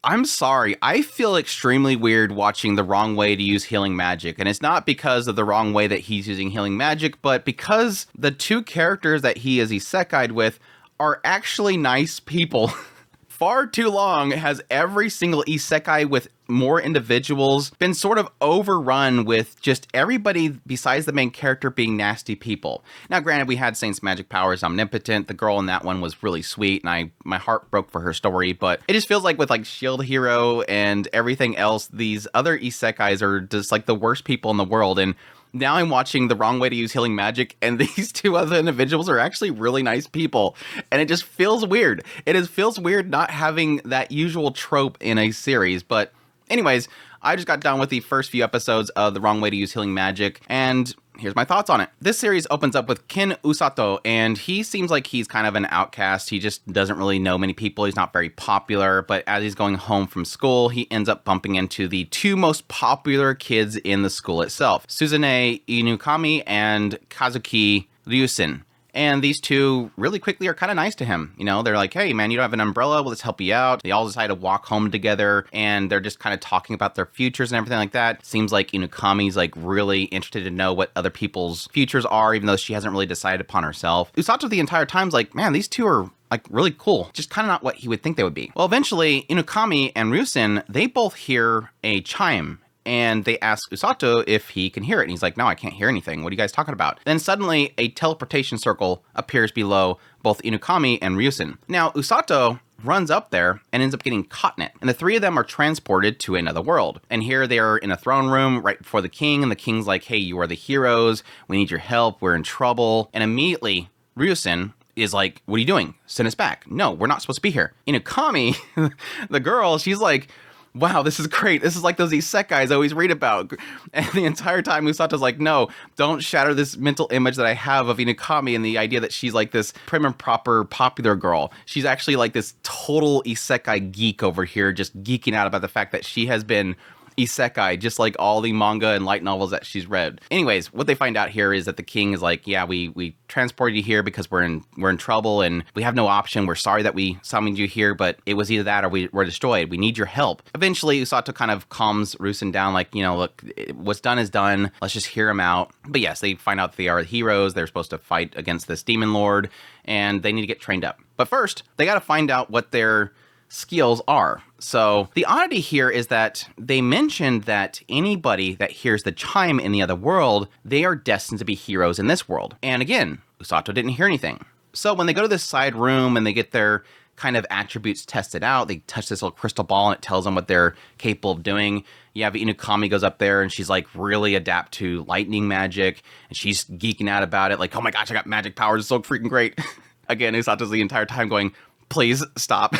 I'm sorry. I feel extremely weird watching the wrong way to use healing magic. And it's not because of the wrong way that he's using healing magic, but because the two characters that he is isekai'd with are actually nice people. Far too long has every single isekai with more individuals been sort of overrun with just everybody besides the main character being nasty people. Now, granted, we had Saint's magic powers omnipotent. The girl in that one was really sweet, and my heart broke for her story. But it just feels like with like Shield Hero and everything else, these other isekais are just like the worst people in the world. And now I'm watching the wrong way to use healing magic, and these two other individuals are actually really nice people. And it just feels weird. Feels weird not having that usual trope in a series. But anyways, I just got done with the first few episodes of The Wrong Way to Use Healing Magic, and here's my thoughts on it. This series opens up with Ken Usato, and he seems like he's kind of an outcast. He just doesn't really know many people. He's not very popular, but as he's going home from school, he ends up bumping into the two most popular kids in the school itself, Suzune Inukami and Kazuki Ryusen. And these two really quickly are kind of nice to him. You know, they're like, hey, man, you don't have an umbrella? Well, let's help you out. They all decide to walk home together, and they're just kind of talking about their futures and everything like that. Seems like Inukami's like really interested to know what other people's futures are, even though she hasn't really decided upon herself. Usato the entire time's like, man, these two are like really cool. Just kind of not what he would think they would be. Well, eventually, Inukami and Ryusen, they both hear a chime. And they ask Usato if he can hear it. And he's like, no, I can't hear anything. What are you guys talking about? Then suddenly a teleportation circle appears below both Inukami and Ryusen. Now, Usato runs up there and ends up getting caught in it. And the three of them are transported to another world. And here they are in a throne room right before the king. And the king's like, hey, you are the heroes. We need your help. We're in trouble. And immediately, Ryusen is like, what are you doing? Send us back. No, we're not supposed to be here. Inukami, the girl, she's like, wow, this is great. This is like those isekais I always read about. And the entire time Usato's like, no, don't shatter this mental image that I have of Inukami and the idea that she's like this prim and proper popular girl. She's actually like this total isekai geek over here, just geeking out about the fact that she has been isekai, just like all the manga and light novels that she's read. Anyways, what they find out here is that the king is like, yeah, we transported you here because we're in trouble and we have no option. We're sorry that we summoned you here, but it was either that or we're destroyed. We need your help. Eventually, Usato kind of calms Ryusen down, like, you know, look, what's done is done. Let's just hear him out. But yes, they find out they are heroes. They're supposed to fight against this demon lord, and they need to get trained up. But first, they got to find out what their skills are. So the oddity here is that they mentioned that anybody that hears the chime in the other world, they are destined to be heroes in this world. And again, Usato didn't hear anything. So when they go to this side room and they get their kind of attributes tested out, they touch this little crystal ball and it tells them what they're capable of doing. You have Inukami goes up there and she's like really adept to lightning magic, and she's geeking out about it, like, oh my gosh, I got magic powers, it's so freaking great. Again, Usato's the entire time going, please stop.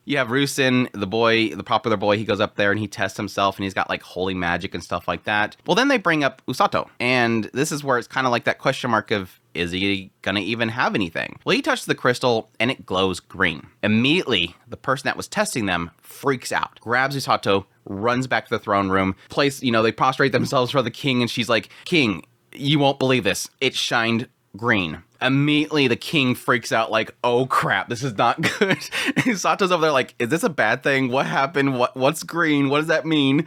You have Ryusen, the boy, the popular boy, he goes up there and he tests himself and he's got like holy magic and stuff like that. Well, then they bring up Usato, and this is where it's kind of like that question mark of, is he gonna even have anything? Well, he touches the crystal and it glows green. Immediately, the person that was testing them freaks out, grabs Usato, runs back to the throne room, they prostrate themselves for the king, and she's like, King, you won't believe this. It shined green. Immediately, the king freaks out like, oh crap, this is not good. Usato's over there like, is this a bad thing? What happened? What's green? What does that mean?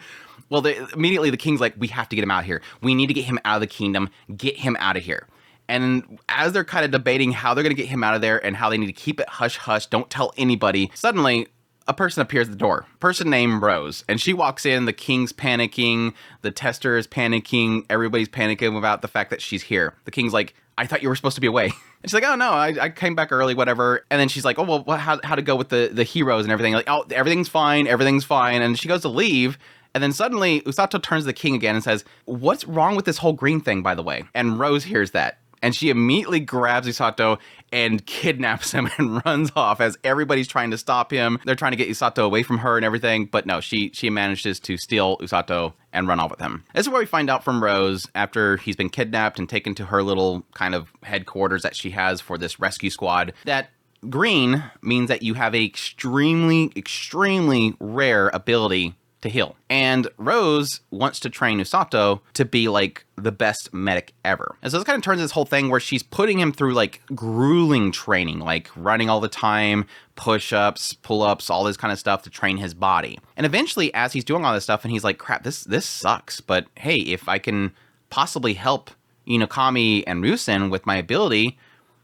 Well, immediately the king's like, we have to get him out of here. We need to get him out of the kingdom. Get him out of here. And as they're kind of debating how they're going to get him out of there and how they need to keep it hush-hush, don't tell anybody, suddenly a person appears at the door, a person named Rose. And she walks in, the king's panicking, the tester is panicking, everybody's panicking about the fact that she's here. The king's like, I thought you were supposed to be away. And she's like, oh no, I came back early, whatever. And then she's like, oh, well, how to go with the heroes and everything. Like, oh, everything's fine. And she goes to leave. And then suddenly Usato turns to the king again and says, what's wrong with this whole green thing, by the way? And Rose hears that. And she immediately grabs Usato and kidnaps him and runs off as everybody's trying to stop him. They're trying to get Usato away from her and everything. But no, she manages to steal Usato and run off with him. This is where we find out from Rose, after he's been kidnapped and taken to her little kind of headquarters that she has for this rescue squad, that green means that you have a extremely, extremely rare ability to heal. And Rose wants to train Usato to be like the best medic ever. And so this kind of turns this whole thing where she's putting him through like grueling training, like running all the time, push-ups, pull-ups, all this kind of stuff to train his body. And eventually, as he's doing all this stuff and he's like, crap, this sucks. But hey, if I can possibly help Inokami and Ryusen with my ability,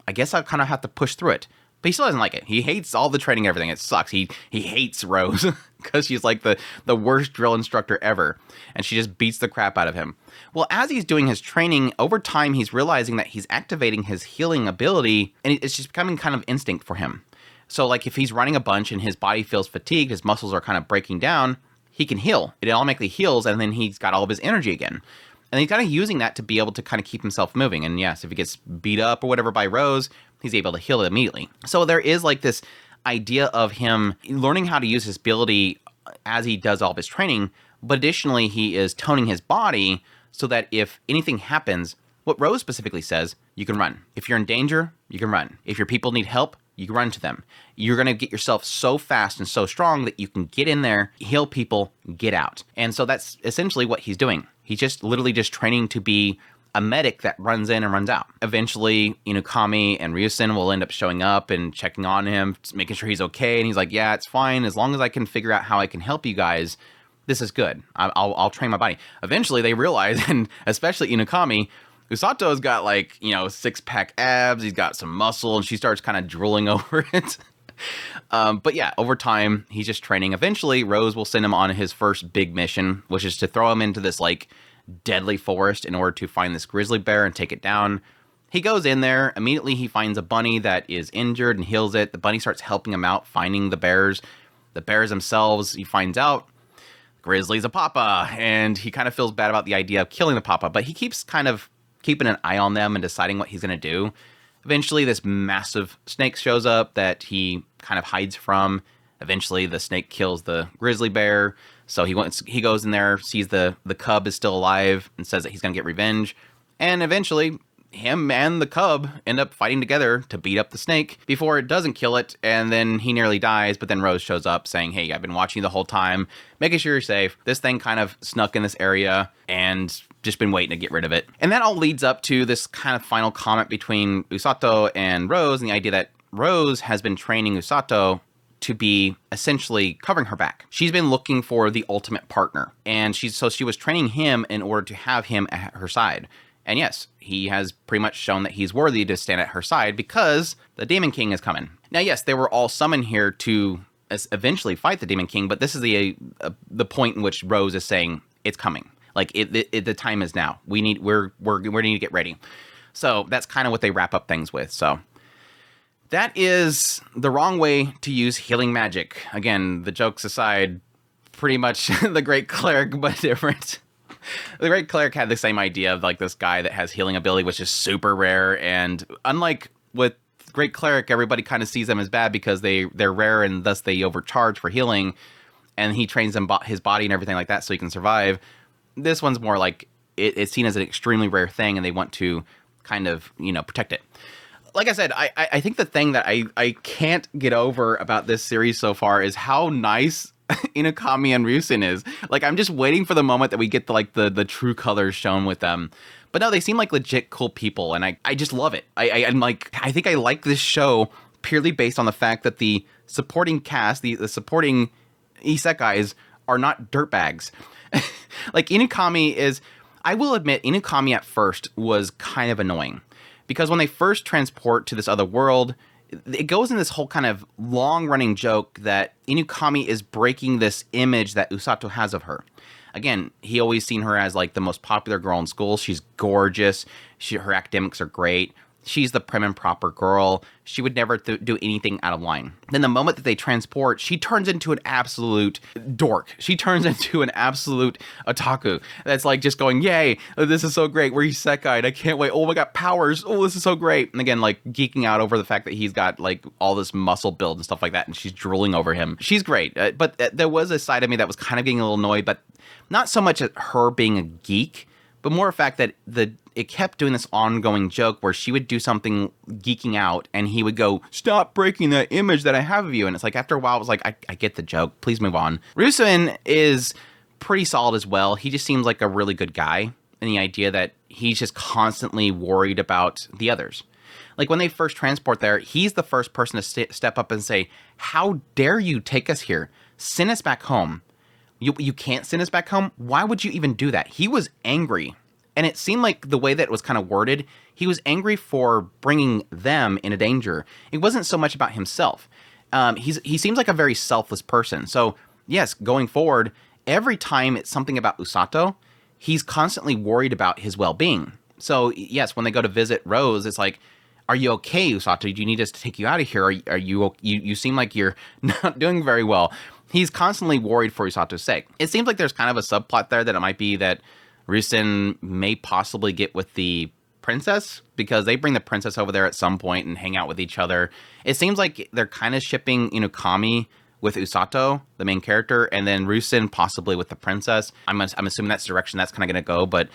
I guess I kind of have to push through it. But he still doesn't like it. He hates all the training, everything. It sucks. He hates Rose because she's like the worst drill instructor ever. And she just beats the crap out of him. Well, as he's doing his training, over time, he's realizing that he's activating his healing ability, and it's just becoming kind of instinct for him. So like if he's running a bunch and his body feels fatigued, his muscles are kind of breaking down, he can heal. It automatically heals, and then he's got all of his energy again. And he's kind of using that to be able to kind of keep himself moving. And yes, if he gets beat up or whatever by Rose, he's able to heal it immediately. So there is like this idea of him learning how to use his ability as he does all of his training. But additionally, he is toning his body so that if anything happens, what Rose specifically says, you can run. If you're in danger, you can run. If your people need help, you can run to them. You're going to get yourself so fast and so strong that you can get in there, heal people, get out. And so that's essentially what he's doing. He's just literally just training to be a medic that runs in and runs out. Eventually, Inokami and Ryusen will end up showing up and checking on him, making sure he's okay. And he's like, yeah, it's fine. As long as I can figure out how I can help you guys, this is good. I'll train my body. Eventually, they realize, and especially Inokami, Usato's got like, six-pack abs. He's got some muscle, and she starts kind of drooling over it. But yeah, over time, he's just training. Eventually, Rose will send him on his first big mission, which is to throw him into this like deadly forest in order to find this grizzly bear and take it down. He goes in there. Immediately, he finds a bunny that is injured and heals it. The bunny starts helping him out, finding the bears. The bears themselves, he finds out, Grizzly's a papa, and he kind of feels bad about the idea of killing the papa, but he keeps kind of keeping an eye on them and deciding what he's going to do. Eventually, this massive snake shows up that he kind of hides from. Eventually, the snake kills the grizzly bear. So he goes in there, sees the cub is still alive, and says that he's going to get revenge. And eventually, him and the cub end up fighting together to beat up the snake before it doesn't kill it. And then he nearly dies. But then Rose shows up saying, hey, I've been watching you the whole time, making sure you're safe. This thing kind of snuck in this area and just been waiting to get rid of it. And that all leads up to this kind of final comment between Usato and Rose, and the idea that Rose has been training Usato to be essentially covering her back. She's been looking for the ultimate partner, and she was training him in order to have him at her side. And yes, he has pretty much shown that he's worthy to stand at her side because the Demon King is coming. Now, yes, they were all summoned here to eventually fight the Demon King, but this is the point in which Rose is saying it's coming. Like the time is now. We need to get ready. So that's kind of what they wrap up things with. So that is the wrong way to use healing magic. Again, the jokes aside, pretty much the Great Cleric, but different. The Great Cleric had the same idea of like this guy that has healing ability, which is super rare. And unlike with Great Cleric, everybody kind of sees them as bad because they're rare and thus they overcharge for healing. And he trains them his body and everything like that so he can survive. This one's more like it's seen as an extremely rare thing, and they want to kind of, protect it. Like I said, I think the thing that I can't get over about this series so far is how nice Inokami and Ryusen is. Like, I'm just waiting for the moment that we get the true colors shown with them. But no, they seem like legit cool people, and I just love it. I think I like this show purely based on the fact that the supporting cast, the supporting isekais are not dirtbags. Like, I will admit, Inokami at first was kind of annoying. Because when they first transport to this other world, it goes in this whole kind of long-running joke that Inokami is breaking this image that Usato has of her. Again, he always seen her as, like, the most popular girl in school. She's gorgeous. Her academics are great. She's the prim and proper girl. She would never do anything out of line. Then the moment that they transport, she turns into an absolute dork. She turns into an absolute otaku. That's like just going, yay, this is so great. We're isekai'd. I can't wait. Oh, I got powers. Oh, this is so great. And again, like geeking out over the fact that he's got like all this muscle build and stuff like that. And she's drooling over him. She's great. But there was a side of me that was kind of getting a little annoyed, but not so much at her being a geek, but more the fact that it kept doing this ongoing joke where she would do something geeking out and he would go, stop breaking that image that I have of you. And it's like, after a while, it was like, I get the joke. Please move on. Ryusen is pretty solid as well. He just seems like a really good guy. And the idea that he's just constantly worried about the others. Like when they first transport there, he's the first person to step up and say, how dare you take us here? Send us back home. You can't send us back home? Why would you even do that? He was angry. And it seemed like the way that it was kind of worded, he was angry for bringing them into danger. It wasn't so much about himself. He seems like a very selfless person. So yes, going forward, every time it's something about Usato, he's constantly worried about his well-being. So yes, when they go to visit Rose, it's like, are you okay, Usato? Do you need us to take you out of here? Are you seem like you're not doing very well. He's constantly worried for Usato's sake. It seems like there's kind of a subplot there that it might be that Ryusen may possibly get with the princess, because they bring the princess over there at some point and hang out with each other. It seems like they're kind of shipping Kami with Usato, the main character, and then Ryusen possibly with the princess. I'm assuming that's the direction that's kind of going to go. But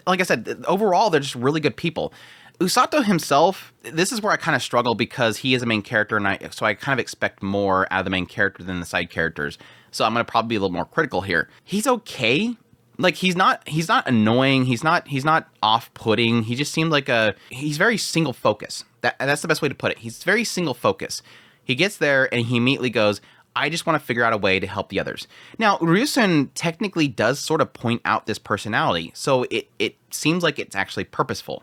like I said, overall, they're just really good people. Usato himself, this is where I kind of struggle because he is a main character, and so I kind of expect more out of the main character than the side characters. So I'm going to probably be a little more critical here. He's okay. Like he's not annoying. He's not off-putting. He just seemed like he's very single focus. That's the best way to put it. He's very single focus. He gets there and he immediately goes, I just want to figure out a way to help the others. Now, Ryusen technically does sort of point out this personality, so it seems like it's actually purposeful.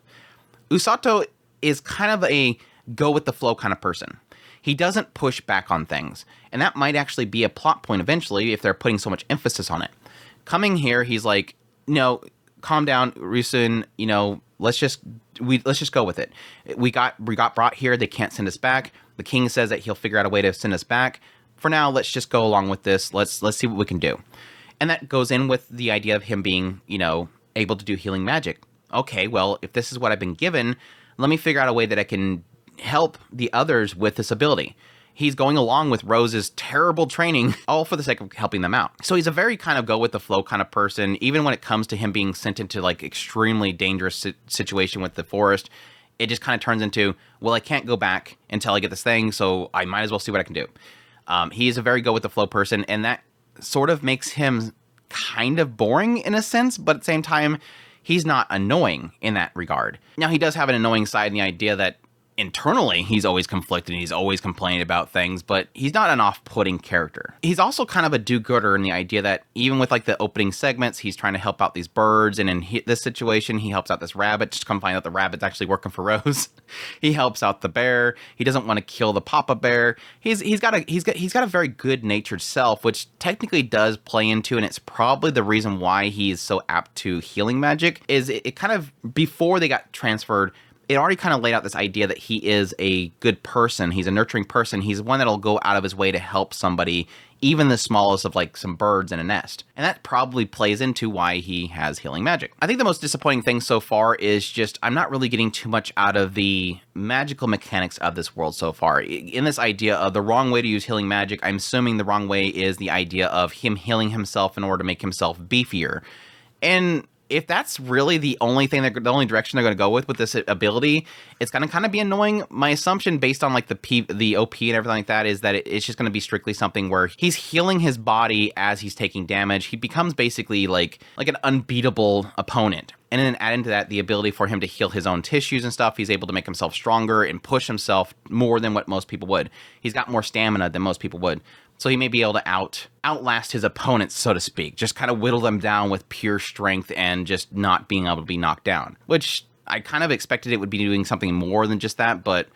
Usato is kind of a go-with-the-flow kind of person. He doesn't push back on things, and that might actually be a plot point eventually if they're putting so much emphasis on it. Coming here, he's like, no, calm down, Ryusen, let's just go with it. We got brought here, they can't send us back. The king says that he'll figure out a way to send us back. For now, let's just go along with this. Let's see what we can do. And that goes in with the idea of him being, able to do healing magic. Okay, well, if this is what I've been given, let me figure out a way that I can help the others with this ability. He's going along with Rose's terrible training, all for the sake of helping them out. So he's a very kind of go-with-the-flow kind of person. Even when it comes to him being sent into, like, extremely dangerous situation with the forest, it just kind of turns into, well, I can't go back until I get this thing, so I might as well see what I can do. He is a very go-with-the-flow person, and that sort of makes him kind of boring in a sense, but at the same time, he's not annoying in that regard. Now, he does have an annoying side in the idea that internally, he's always conflicted and he's always complaining about things, but he's not an off-putting character. He's also kind of a do-gooder in the idea that even with like the opening segments, he's trying to help out these birds, and in this situation, he helps out this rabbit. Just come find out the rabbit's actually working for Rose. He helps out the bear. He doesn't want to kill the papa bear. He's got a very good-natured self, which technically does play into, and it's probably the reason why he is so apt to healing magic. Is it kind of before they got transferred, it already kind of laid out this idea that he is a good person. He's a nurturing person. He's one that'll go out of his way to help somebody, even the smallest of like some birds in a nest. And that probably plays into why he has healing magic. I think the most disappointing thing so far is just I'm not really getting too much out of the magical mechanics of this world so far. In this idea of the wrong way to use healing magic, I'm assuming the wrong way is the idea of him healing himself in order to make himself beefier. And if that's really the only direction they're going to go with this ability, it's going to kind of be annoying. My assumption, based on like the OP and everything like that, is that it's just going to be strictly something where he's healing his body as he's taking damage. He becomes basically like an unbeatable opponent. And then add into that the ability for him to heal his own tissues and stuff. He's able to make himself stronger and push himself more than what most people would. He's got more stamina than most people would. So he may be able to outlast his opponents, so to speak. Just kind of whittle them down with pure strength and just not being able to be knocked down. Which I kind of expected it would be doing something more than just that, but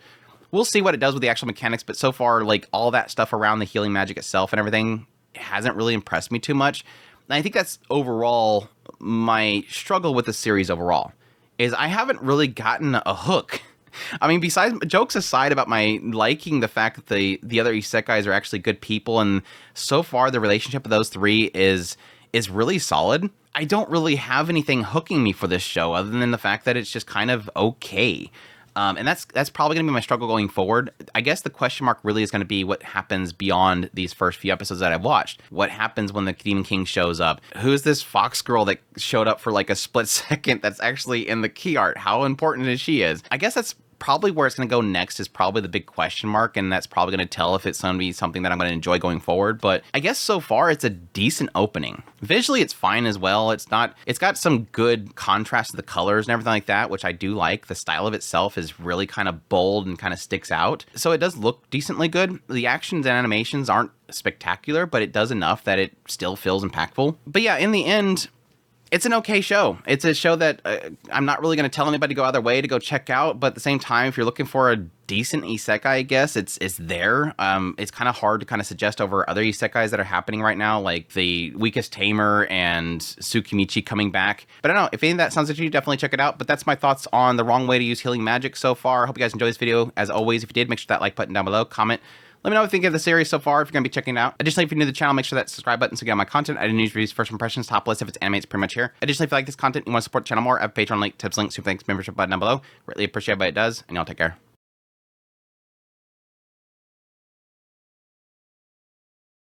we'll see what it does with the actual mechanics. But so far, like all that stuff around the healing magic itself and everything hasn't really impressed me too much. And I think that's overall my struggle with the series overall, is I haven't really gotten a hook. I mean, besides jokes aside about my liking the fact that the other isekais are actually good people, and so far the relationship of those three is really solid. I don't really have anything hooking me for this show other than the fact that it's just kind of okay. And that's probably going to be my struggle going forward. I guess the question mark really is going to be what happens beyond these first few episodes that I've watched. What happens when the Demon King shows up? Who's this fox girl that showed up for like a split second that's actually in the key art? How important is she? I guess that's probably where it's going to go next, is probably the big question mark, and that's probably going to tell if it's going to be something that I'm going to enjoy going forward. But I guess so far it's a decent opening. Visually it's fine as well. It's got some good contrast to the colors and everything like that, which I do like. The style of itself is really kind of bold and kind of sticks out, so it does look decently good. The actions and animations aren't spectacular, but it does enough that it still feels impactful. But yeah, in the end, it's an okay show. It's a show that I'm not really going to tell anybody to go other way to go check out, but at the same time, if you're looking for a decent isekai, I guess, it's there. It's kind of hard to kind of suggest over other isekais that are happening right now, like the Weakest Tamer and Tsukimichi coming back. But I don't know, if any of that sounds like you, definitely check it out. But that's my thoughts on the wrong way to use healing magic so far. I hope you guys enjoyed this video. As always, if you did, make sure that like button down below, comment. Let me know what you think of the series so far, if you're going to be checking it out. Additionally, if you're new to the channel, make sure that subscribe button so you get my content. I do news, reviews, first impressions, top list. If it's anime, it's pretty much here. Additionally, if you like this content and you want to support the channel more, I have a Patreon link, tips link, super thanks, membership button down below. Greatly appreciate it, but it does. And y'all take care.